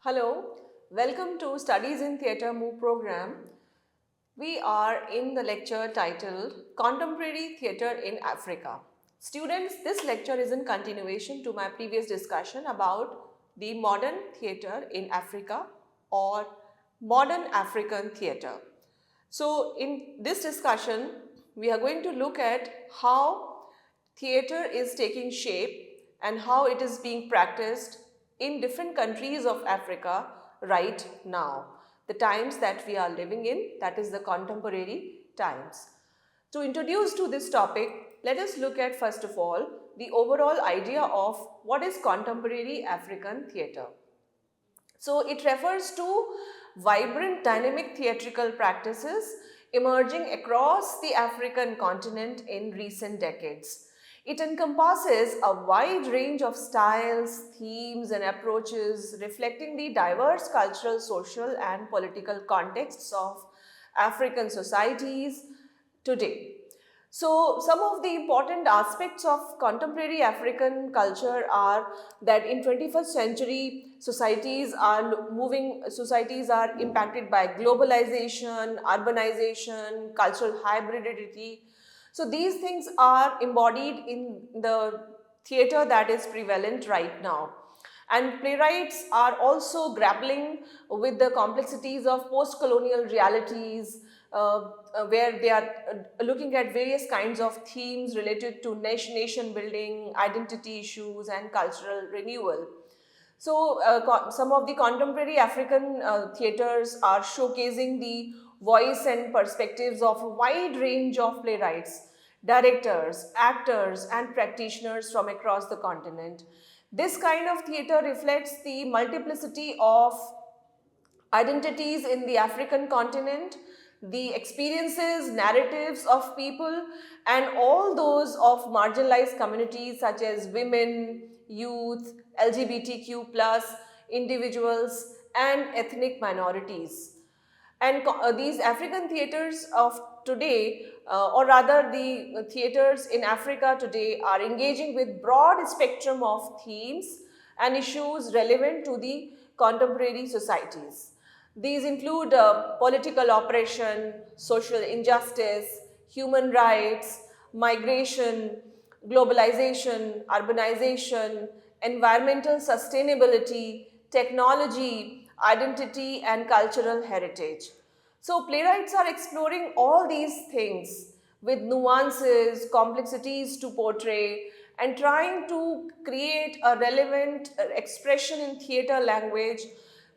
Hello, welcome to Studies in Theatre MOOC program. We are in the lecture titled Contemporary Theatre in Africa. Students, this lecture is in continuation to my previous discussion about the modern theatre in Africa or modern African theatre. So, in this discussion, we are going to look at how theatre is taking shape and how it is being practiced in different countries of Africa right now. The times that we are living in, that is the contemporary times. To introduce to this topic, let us look at first of all the overall idea of what is contemporary African theatre. So it refers to vibrant dynamic theatrical practices emerging across the African continent in recent decades. It encompasses a wide range of styles, themes and approaches reflecting the diverse cultural, social and political contexts of African societies today. So, some of the important aspects of contemporary African culture are that in 21st century societies are impacted by globalization, urbanization, cultural hybridity. So, these things are embodied in the theatre that is prevalent right now. And playwrights are also grappling with the complexities of post-colonial realities, where they are looking at various kinds of themes related to nation building, identity issues and cultural renewal. So, some of the contemporary African theatres are showcasing the voice and perspectives of a wide range of playwrights, directors, actors and practitioners from across the continent. This kind of theatre reflects the multiplicity of identities in the African continent, the experiences, narratives of people and all those of marginalized communities such as women, youth, LGBTQ plus individuals and ethnic minorities. And these African theatres of today, or rather the theatres in Africa today are engaging with broad spectrum of themes and issues relevant to the contemporary societies. These include political oppression, social injustice, human rights, migration, globalization, urbanization, environmental sustainability, technology, identity and cultural heritage. So playwrights are exploring all these things with nuances, complexities to portray and trying to create a relevant expression in theatre language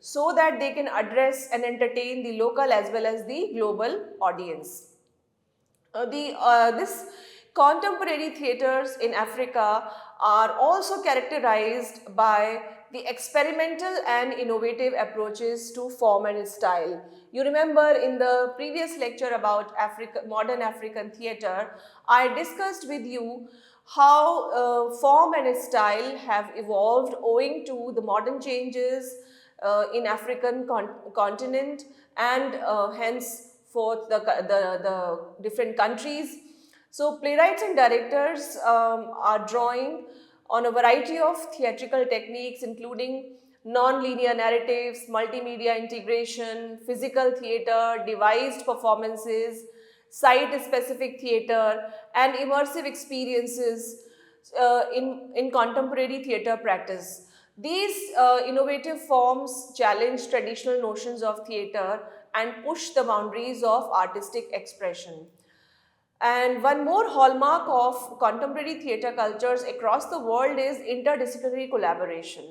so that they can address and entertain the local as well as the global audience. This contemporary theatres in Africa are also characterized by the experimental and innovative approaches to form and style. You remember in the previous lecture about modern African theatre, I discussed with you how form and style have evolved owing to the modern changes in African continent and henceforth the different countries. So playwrights and directors are drawing on a variety of theatrical techniques including non-linear narratives, multimedia integration, physical theatre, devised performances, site-specific theatre and immersive experiences in contemporary theatre practice. These innovative forms challenge traditional notions of theatre and push the boundaries of artistic expression. And one more hallmark of contemporary theatre cultures across the world is interdisciplinary collaboration.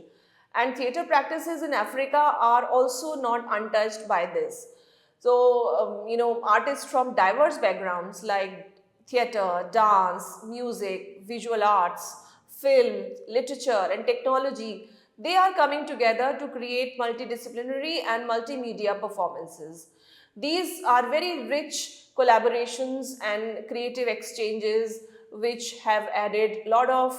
And theatre practices in Africa are also not untouched by this. So, artists from diverse backgrounds like theatre, dance, music, visual arts, film, literature and technology, they are coming together to create multidisciplinary and multimedia performances. These are very rich collaborations and creative exchanges which have added a lot of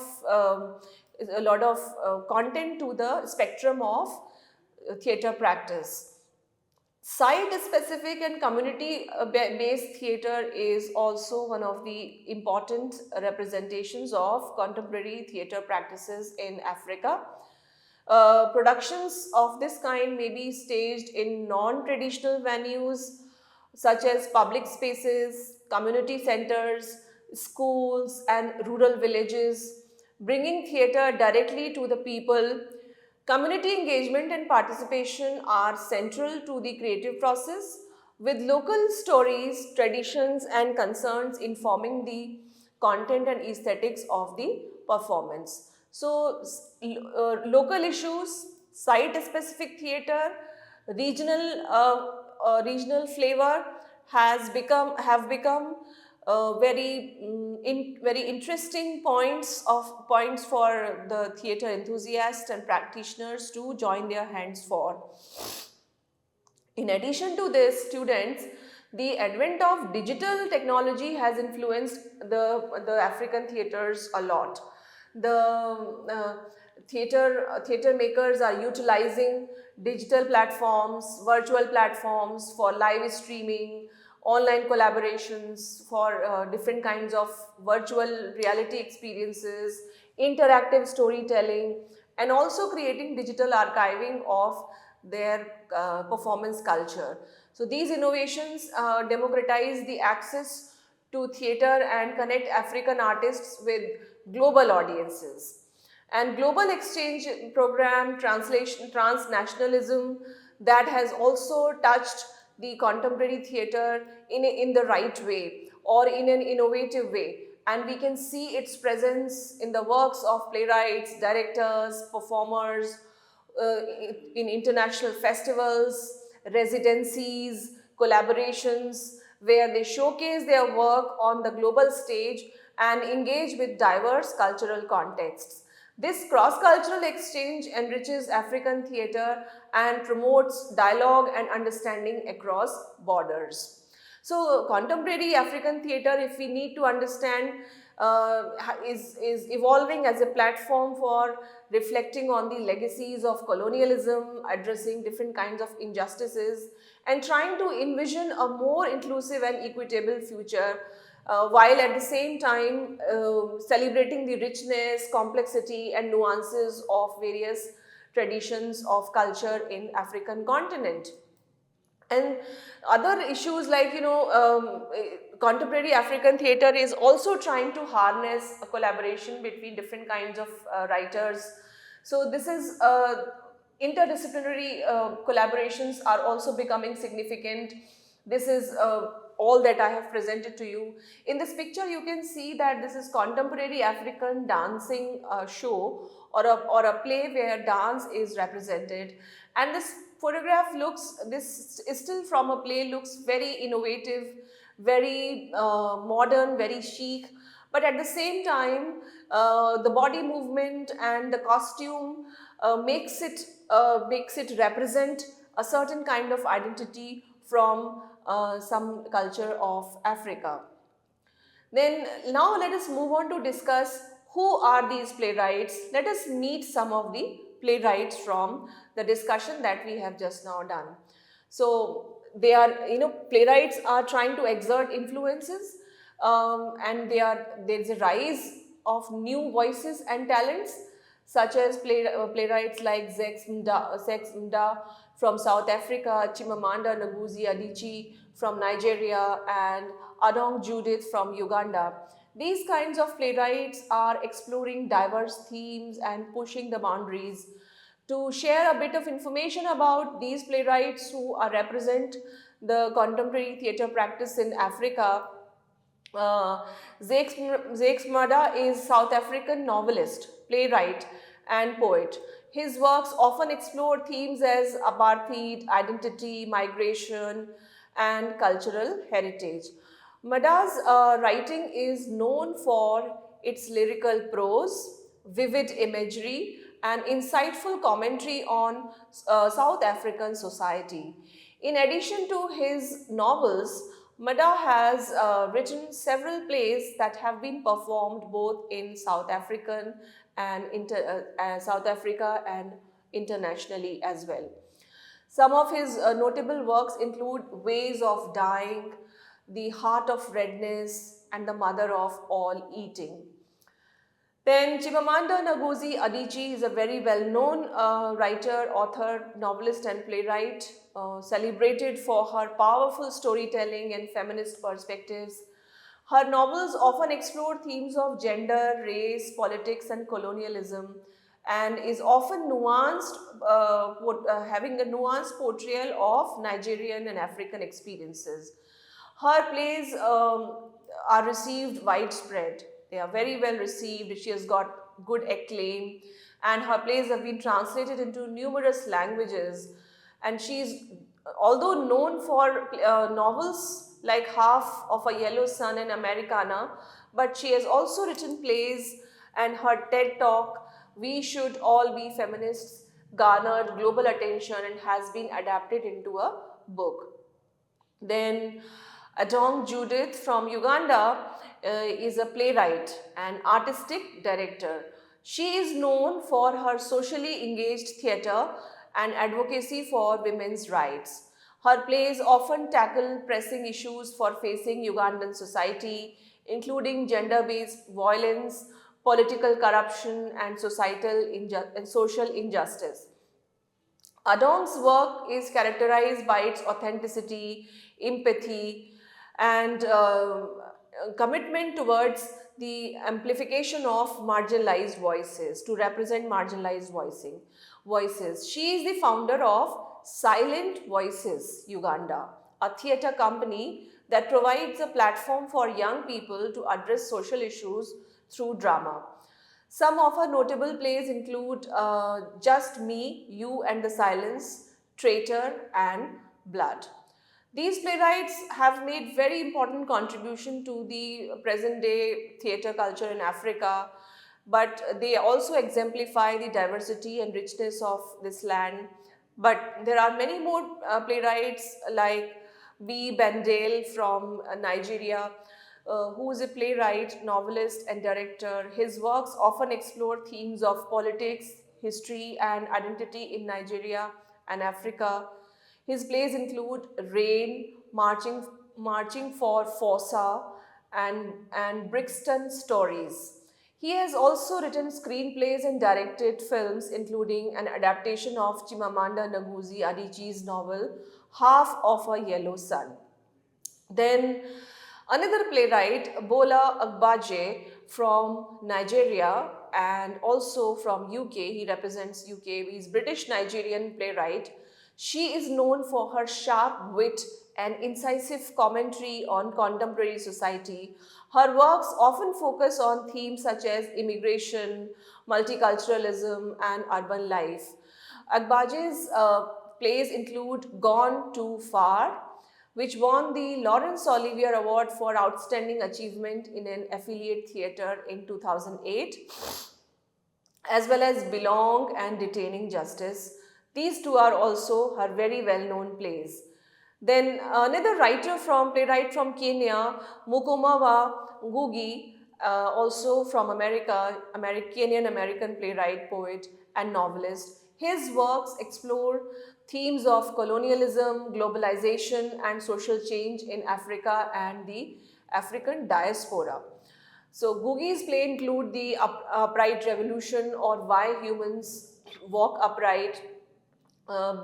content to the spectrum of theatre practice. Site-specific and community-based theatre is also one of the important representations of contemporary theatre practices in Africa. Productions of this kind may be staged in non-traditional venues such as public spaces, community centers, schools, and rural villages, bringing theatre directly to the people. Community engagement and participation are central to the creative process, with local stories, traditions, and concerns informing the content and aesthetics of the performance. So, local issues, site-specific theatre, regional flavor have become very interesting points for the theatre enthusiasts and practitioners to join their hands for. In addition to this, students, the advent of digital technology has influenced the African theatres a lot. The theatre makers are utilizing digital platforms, virtual platforms for live streaming, online collaborations, for different kinds of virtual reality experiences, interactive storytelling, and also creating digital archiving of their performance culture. So these innovations democratize the access to theatre and connect African artists with global audiences. And global exchange program, translation, transnationalism, that has also touched the contemporary theatre in the right way or in an innovative way. And we can see its presence in the works of playwrights, directors, performers, in international festivals, residencies, collaborations, where they showcase their work on the global stage and engage with diverse cultural contexts. This cross-cultural exchange enriches African theatre and promotes dialogue and understanding across borders. So, contemporary African theatre, if we need to understand, is evolving as a platform for reflecting on the legacies of colonialism, addressing different kinds of injustices, and trying to envision a more inclusive and equitable future, while at the same time celebrating the richness, complexity, and nuances of various traditions of culture in African continent. And other issues like, contemporary African theatre is also trying to harness a collaboration between different kinds of writers. So this is interdisciplinary collaborations are also becoming significant. This is all that I have presented to you. In this picture, you can see that this is contemporary African dancing show, or a play where dance is represented. And this this is still from a play, looks very innovative, very modern, very chic. But at the same time, the body movement and the costume makes it represent a certain kind of identity from some culture of Africa. Then now let us move on to discuss who are these playwrights. Let us meet some of the playwrights from the discussion that we have just now done. So they are, playwrights are trying to exert influences, and there's a rise of new voices and talents, such as playwrights like Zex Mda from South Africa, Chimamanda Ngozi Adichie from Nigeria, and Adong Judith from Uganda. These kinds of playwrights are exploring diverse themes and pushing the boundaries. To share a bit of information about these playwrights who represent the contemporary theatre practice in Africa, Zakes Mada is South African novelist, playwright, and poet. His works often explore themes as apartheid, identity, migration, and cultural heritage. Mada's writing is known for its lyrical prose, vivid imagery, and insightful commentary on South African society. In addition to his novels, Mada has written several plays that have been performed both in South Africa and internationally as well. Some of his notable works include Ways of Dying, The Heart of Redness, and The Mother of All Eating. Then Chimamanda Ngozi Adichie is a very well-known writer, author, novelist and playwright, celebrated for her powerful storytelling and feminist perspectives. Her novels often explore themes of gender, race, politics and colonialism, and is often nuanced, having a nuanced portrayal of Nigerian and African experiences. Her plays are received widespread. They are very well received. She has got good acclaim, and her plays have been translated into numerous languages. And she's, although known for novels like Half of a Yellow Sun and Americana, but she has also written plays, and her TED Talk, We Should All Be Feminists, garnered global attention and has been adapted into a book. Then Adong Judith from Uganda is a playwright and artistic director. She is known for her socially engaged theatre and advocacy for women's rights. Her plays often tackle pressing issues for facing Ugandan society, including gender-based violence, political corruption, and social injustice. Adong's work is characterized by its authenticity, empathy, and commitment towards the amplification of marginalized voices, to represent marginalized voices. She is the founder of Silent Voices Uganda, a theatre company that provides a platform for young people to address social issues through drama. Some of her notable plays include Just Me, You and the Silence, Traitor and Blood. These playwrights have made very important contribution to the present day theatre culture in Africa, but they also exemplify the diversity and richness of this land. But there are many more playwrights like B. Bendale from Nigeria, who is a playwright, novelist and director. His works often explore themes of politics, history and identity in Nigeria and Africa. His plays include Rain, Marching for Fossa and Brixton Stories. He has also written screenplays and directed films, including an adaptation of Chimamanda Ngozi Adichie's novel Half of a Yellow Sun. Then another playwright, Bola Agbaje from Nigeria and also from UK, he represents UK, he's British Nigerian playwright. She is known for her sharp wit and incisive commentary on contemporary society. Her works often focus on themes such as immigration, multiculturalism and urban life. Agbaje's plays include Gone Too Far, which won the Laurence Olivier Award for Outstanding Achievement in an Affiliate Theatre in 2008, as well as Belong and Detaining Justice. These two are also her very well-known plays. Then another playwright from Kenya, Mukomawa Ngugi, also from America, Kenyan-American playwright, poet and novelist. His works explore themes of colonialism, globalization and social change in Africa and the African diaspora. So Ngugi's play include the Upright Revolution or Why Humans Walk Upright,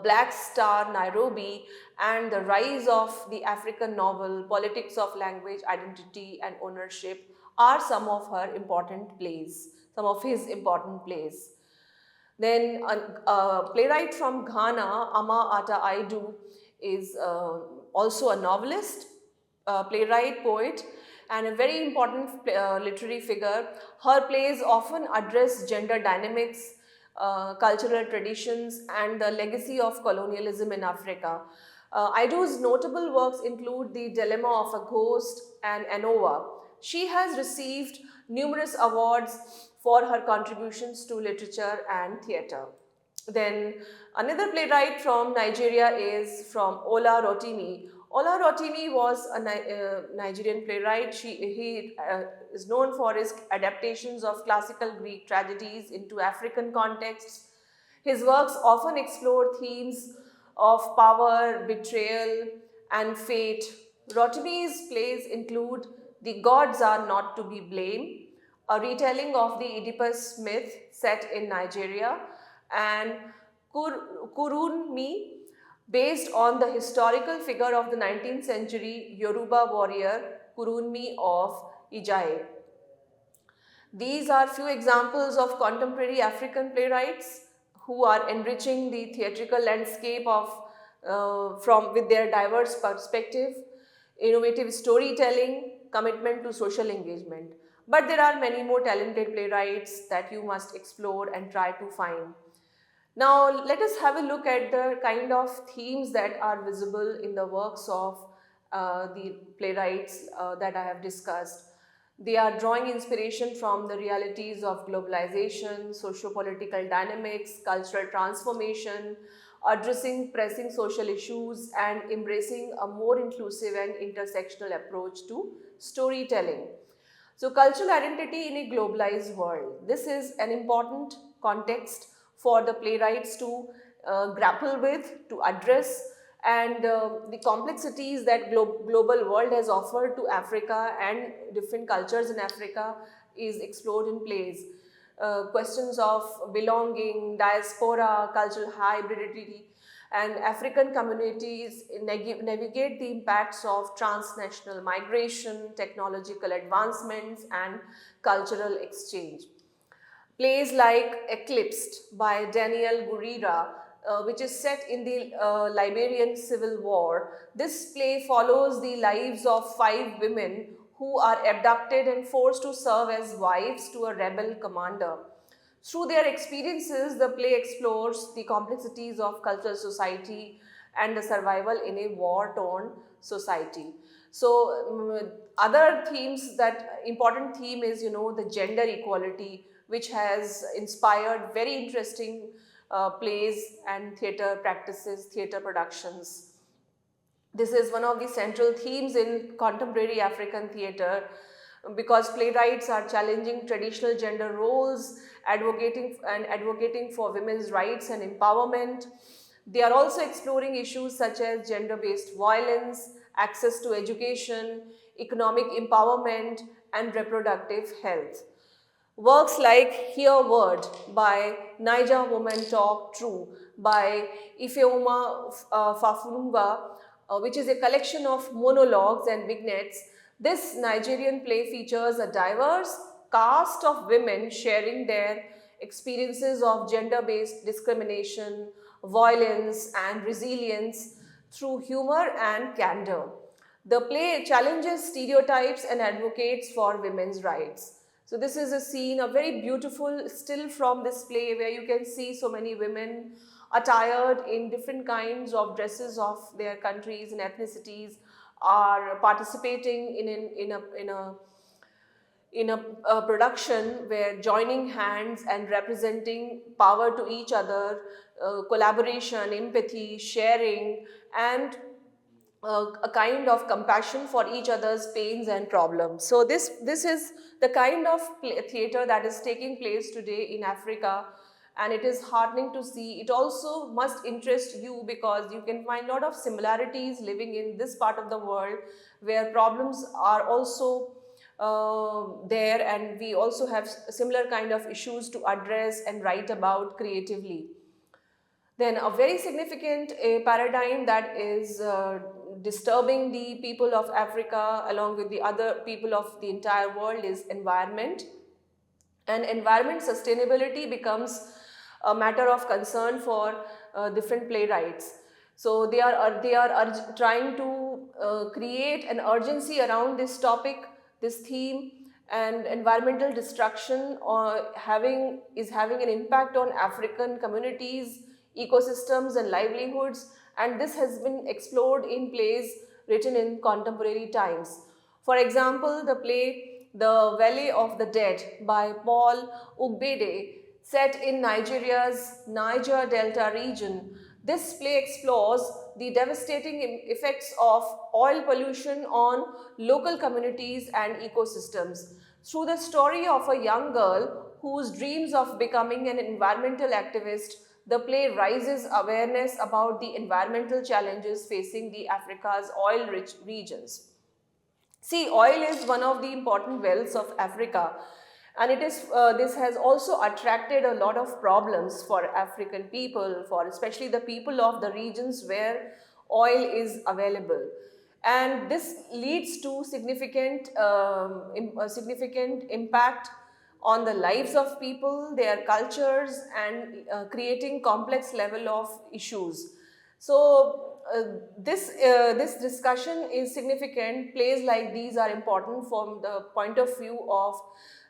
Black Star Nairobi, and the rise of the African novel, Politics of Language, Identity and Ownership are some of her important plays, some of his important plays. Then a playwright from Ghana, Ama Ata Aidu, is also a novelist, playwright, poet, and a very important literary figure. Her plays often address gender dynamics, cultural traditions and the legacy of colonialism in Africa. Aidu's notable works include The Dilemma of a Ghost and Anova. She has received numerous awards for her contributions to literature and theatre. Then another playwright from Nigeria is from Ola Rotimi. Ola Rotimi was a Nigerian playwright. He is known for his adaptations of classical Greek tragedies into African contexts. His works often explore themes of power, betrayal and fate. Rotimi's plays include The Gods Are Not to Be Blamed, a retelling of the Oedipus myth set in Nigeria, and Kurunmi, based on the historical figure of the 19th century Yoruba warrior Kurunmi of Ijae. These are few examples of contemporary African playwrights who are enriching the theatrical landscape of with their diverse perspective, innovative storytelling, commitment to social engagement. But there are many more talented playwrights that you must explore and try to find. Now, let us have a look at the kind of themes that are visible in the works of the playwrights that I have discussed. They are drawing inspiration from the realities of globalization, socio-political dynamics, cultural transformation, addressing pressing social issues, and embracing a more inclusive and intersectional approach to storytelling. So, cultural identity in a globalized world. This is an important context for the playwrights to grapple with, to address, and the complexities that global world has offered to Africa and different cultures in Africa is explored in plays. Questions of belonging, diaspora, cultural hybridity, and African communities navigate the impacts of transnational migration, technological advancements, and cultural exchange. Plays like Eclipsed by Daniel Gurira, which is set in the Liberian Civil War. This play follows the lives of 5 women who are abducted and forced to serve as wives to a rebel commander. Through their experiences, the play explores the complexities of cultural society and the survival in a war-torn society. So, other themes, that important theme is, the gender equality, which has inspired very interesting plays and theatre practices, theatre productions. This is one of the central themes in contemporary African theatre, because playwrights are challenging traditional gender roles, advocating for women's rights and empowerment. They are also exploring issues such as gender-based violence, access to education, economic empowerment, and reproductive health. Works like Hear Word by Niger Women Talk True by Ifeoma Fafulumba, which is a collection of monologues and vignettes. This Nigerian play features a diverse cast of women sharing their experiences of gender-based discrimination, violence, and resilience through humor and candor. The play challenges stereotypes and advocates for women's rights. So this is a scene, a very beautiful still from this play, where you can see so many women attired in different kinds of dresses of their countries and ethnicities, are participating in a production where joining hands and representing power to each other, collaboration, empathy, sharing, and a kind of compassion for each other's pains and problems. So this is the kind of theatre that is taking place today in Africa, and it is heartening to see. It also must interest you, because you can find a lot of similarities living in this part of the world, where problems are also there, and we also have similar kind of issues to address and write about creatively. Then a very significant paradigm that is disturbing the people of Africa along with the other people of the entire world is environment. And environment sustainability becomes a matter of concern for different playwrights. So they are trying to create an urgency around this topic, this theme, and environmental destruction is having an impact on African communities, ecosystems, and livelihoods, and this has been explored in plays written in contemporary times. For example, the play The Valley of the Dead by Paul Ugbede, set in Nigeria's Niger Delta region. This play explores the devastating effects of oil pollution on local communities and ecosystems through the story of a young girl whose dreams of becoming an environmental activist. The play raises awareness about the environmental challenges facing the Africa's oil-rich regions. See, oil is one of the important wealths of Africa, And this has also attracted a lot of problems for African people, for especially the people of the regions where oil is available. And this leads to significant impact on the lives of people, their cultures, and creating complex level of issues. So this discussion is significant. Plays like these are important from the point of view of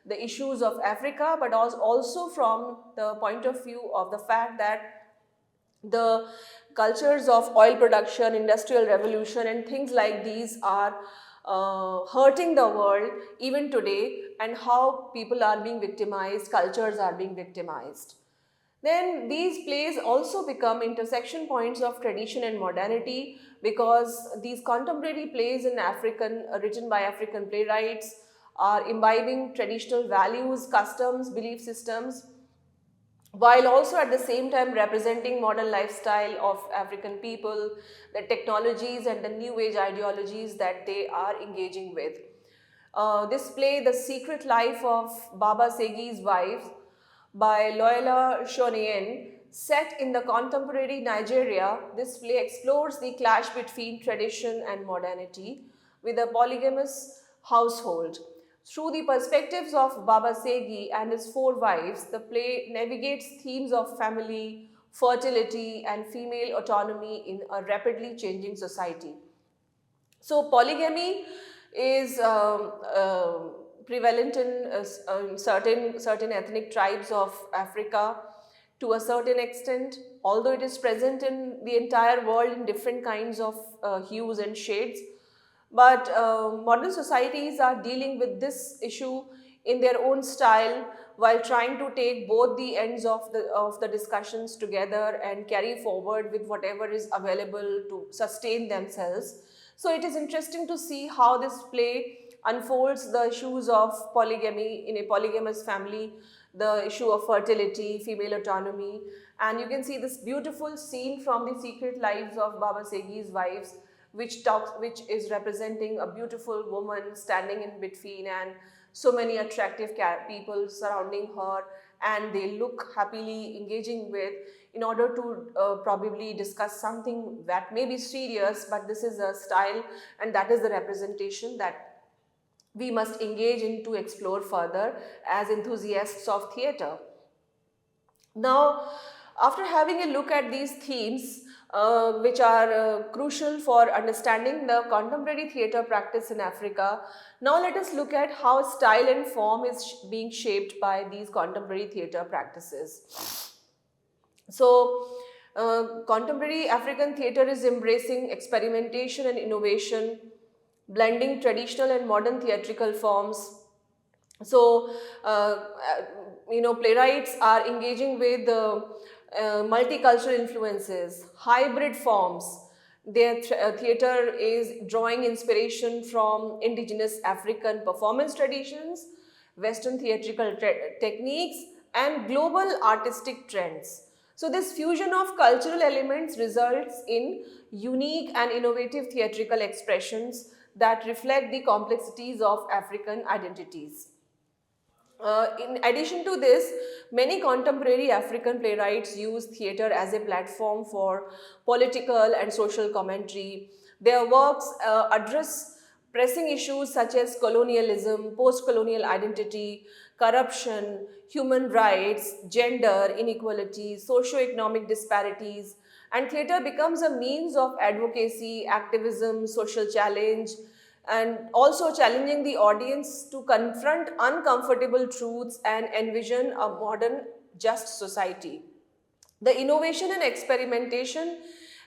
the issues of Africa, but also from the point of view of the fact that the cultures of oil production, industrial revolution, and things like these are hurting the world even today, and how people are being victimized, cultures are being victimized. Then these plays also become intersection points of tradition and modernity, because these contemporary plays in African, written by African playwrights, are imbibing traditional values, customs, belief systems, while also at the same time representing modern lifestyle of African people, the technologies and the new age ideologies that they are engaging with. This play, The Secret Life of Baba Segi's Wives by Loyola Shoneyen, set in the contemporary Nigeria, this play explores the clash between tradition and modernity with a polygamous household. Through the perspectives of Baba Segi and his 4 wives, the play navigates themes of family, fertility, and female autonomy in a rapidly changing society. So polygamy is prevalent in certain ethnic tribes of Africa to a certain extent, although it is present in the entire world in different kinds of hues and shades. But modern societies are dealing with this issue in their own style, while trying to take both the ends of the discussions together and carry forward with whatever is available to sustain themselves. So it is interesting to see how this play unfolds the issues of polygamy in a polygamous family, the issue of fertility, female autonomy, and you can see this beautiful scene from The Secret Lives of Baba Segi's Wives, which is representing a beautiful woman standing in between, and so many attractive people surrounding her, and they look happily engaging with, in order to probably discuss something that may be serious, but this is a style and that is the representation that we must engage in to explore further as enthusiasts of theatre. Now, after having a look at these themes, which are crucial for understanding the contemporary theatre practice in Africa, now let us look at how style and form is being shaped by these contemporary theatre practices. So, contemporary African theatre is embracing experimentation and innovation, blending traditional and modern theatrical forms. So, playwrights are engaging with multicultural influences, hybrid forms. Their theatre is drawing inspiration from indigenous African performance traditions, Western theatrical techniques, and global artistic trends. So this fusion of cultural elements results in unique and innovative theatrical expressions that reflect the complexities of African identities. In addition to this, many contemporary African playwrights use theatre as a platform for political and social commentary. Their works address pressing issues such as colonialism, post-colonial identity, corruption, human rights, gender inequality, socio-economic disparities, and theatre becomes a means of advocacy, activism, social challenge, and also challenging the audience to confront uncomfortable truths and envision a modern, just society. The innovation and experimentation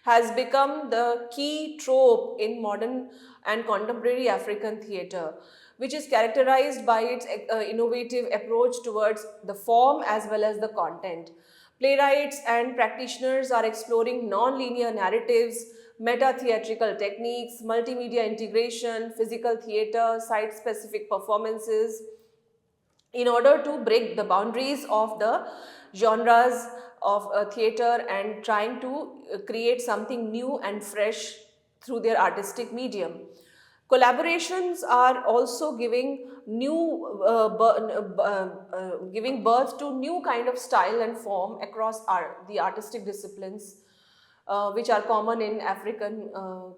has become the key trope in modern and contemporary African theatre, which is characterized by its innovative approach towards the form as well as the content. Playwrights and practitioners are exploring non-linear narratives, meta-theatrical techniques, multimedia integration, physical theatre, site-specific performances, in order to break the boundaries of the genres of theatre and trying to create something new and fresh through their artistic medium. Collaborations are also giving giving birth to new kind of style and form across the artistic disciplines, which are common in African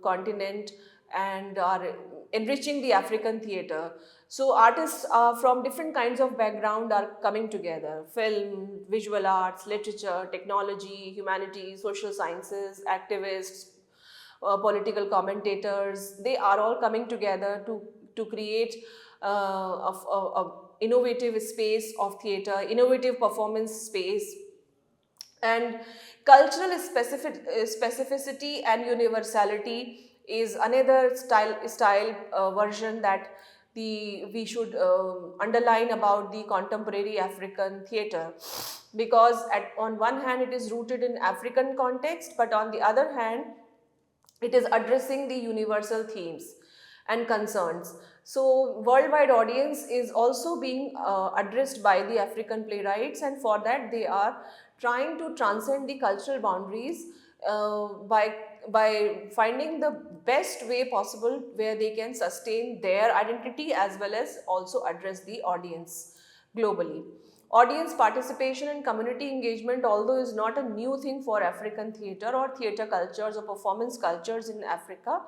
continent and are enriching the African theatre. So artists from different kinds of background are coming together: film, visual arts, literature, technology, humanities, social sciences, activists, political commentators. They are all coming together to create a innovative space of theatre, innovative performance space. And cultural specificity and universality is another style version that we should underline about the contemporary African theatre, because on one hand it is rooted in African context, but on the other hand it is addressing the universal themes and concerns. So worldwide audience is also being addressed by the African playwrights, and for that they are trying to transcend the cultural boundaries by finding the best way possible where they can sustain their identity as well as also address the audience globally. Audience participation and community engagement, although is not a new thing for African theatre or theatre cultures or performance cultures in Africa,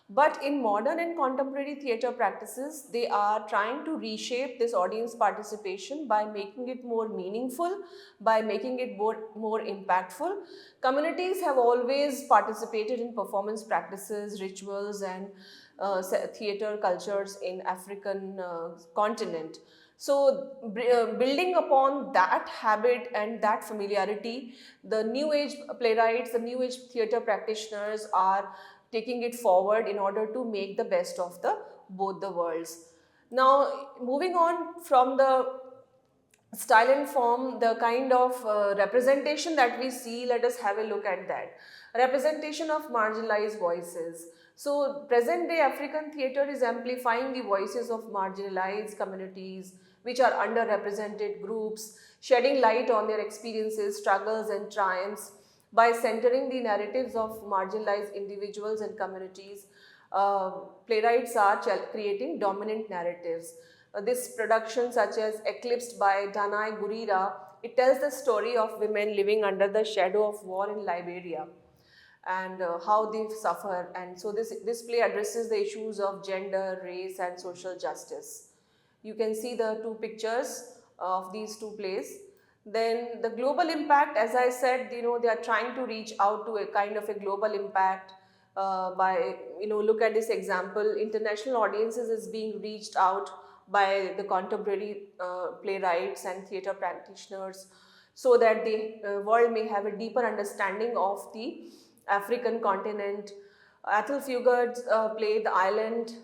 but in modern and contemporary theatre practices, they are trying to reshape this audience participation by making it more meaningful, by making it more impactful. Communities have always participated in performance practices, rituals, and theatre cultures in African continent. So, building upon that habit and that familiarity, the new age playwrights, the new age theatre practitioners are taking it forward in order to make the best of the both the worlds. Now, moving on from the style and form, the kind of representation that we see, let us have a look at that. Representation of marginalized voices. So present day African theatre is amplifying the voices of marginalized communities, which are underrepresented groups, shedding light on their experiences, struggles and triumphs by centering the narratives of marginalized individuals and communities. Playwrights are creating dominant narratives. This production, such as Eclipsed by Danai Gurira, it tells the story of women living under the shadow of war in Liberia and how they suffer. And so this play addresses the issues of gender, race and social justice. You can see the two pictures of these two plays. Then the global impact, as I said, they are trying to reach out to a kind of a global impact by, look at this example, international audiences is being reached out by the contemporary playwrights and theatre practitioners, so that the world may have a deeper understanding of the African continent. Athol Fugard's play The Island,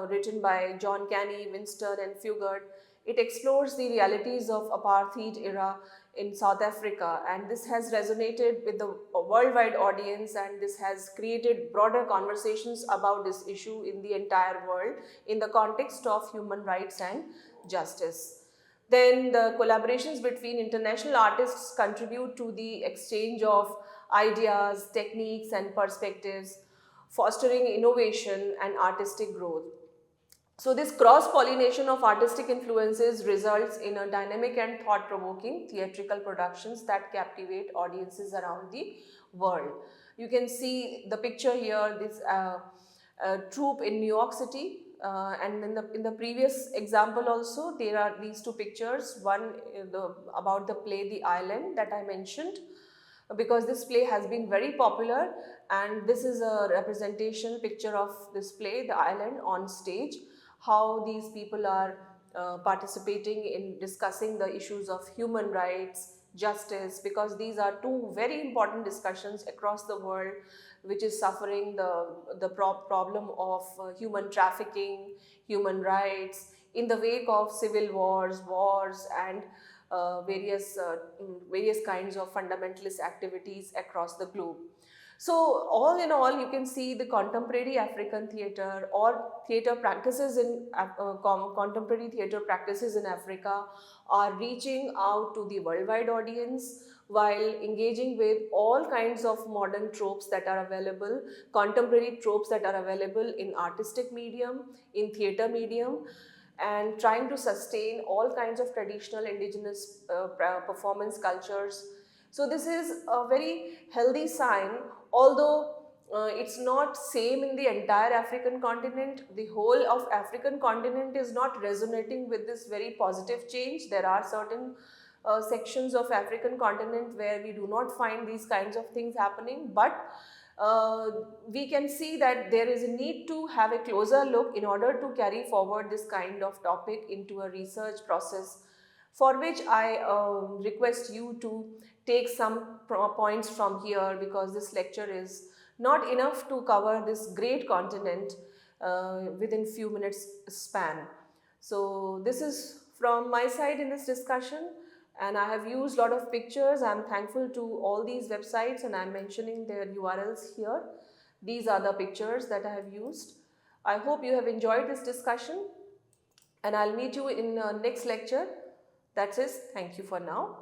written by John Caney, Winston and Fugard, it explores the realities of apartheid era in South Africa, and this has resonated with the worldwide audience, and this has created broader conversations about this issue in the entire world in the context of human rights and justice. Then the collaborations between international artists contribute to the exchange of ideas, techniques and perspectives, fostering innovation and artistic growth. So this cross-pollination of artistic influences results in a dynamic and thought-provoking theatrical productions that captivate audiences around the world. You can see the picture here, this troupe in New York City, and in the previous example also there are these two pictures, one about the play The Island that I mentioned, because this play has been very popular, and this is a representation picture of this play The Island on stage, how these people are participating in discussing the issues of human rights, justice, because these are two very important discussions across the world which is suffering the problem of human trafficking, human rights in the wake of civil wars and various kinds of fundamentalist activities across the globe. So all in all, you can see the contemporary African theatre or theatre practices in contemporary theatre practices in Africa are reaching out to the worldwide audience while engaging with all kinds of modern tropes that are available, contemporary tropes that are available in artistic medium, in theatre medium, and trying to sustain all kinds of traditional indigenous performance cultures. So this is a very healthy sign, although it's not same in the entire African continent. The whole of African continent is not resonating with this very positive change. There are certain sections of African continent where we do not find these kinds of things happening, but we can see that there is a need to have a closer look in order to carry forward this kind of topic into a research process, for which I request you to take some points from here, because this lecture is not enough to cover this great continent within few minutes span. So this is from my side in this discussion, and I have used a lot of pictures. I'm thankful to all these websites and I'm mentioning their URLs here. These are the pictures that I have used. I hope you have enjoyed this discussion, and I'll meet you in next lecture. That's it. Thank you for now.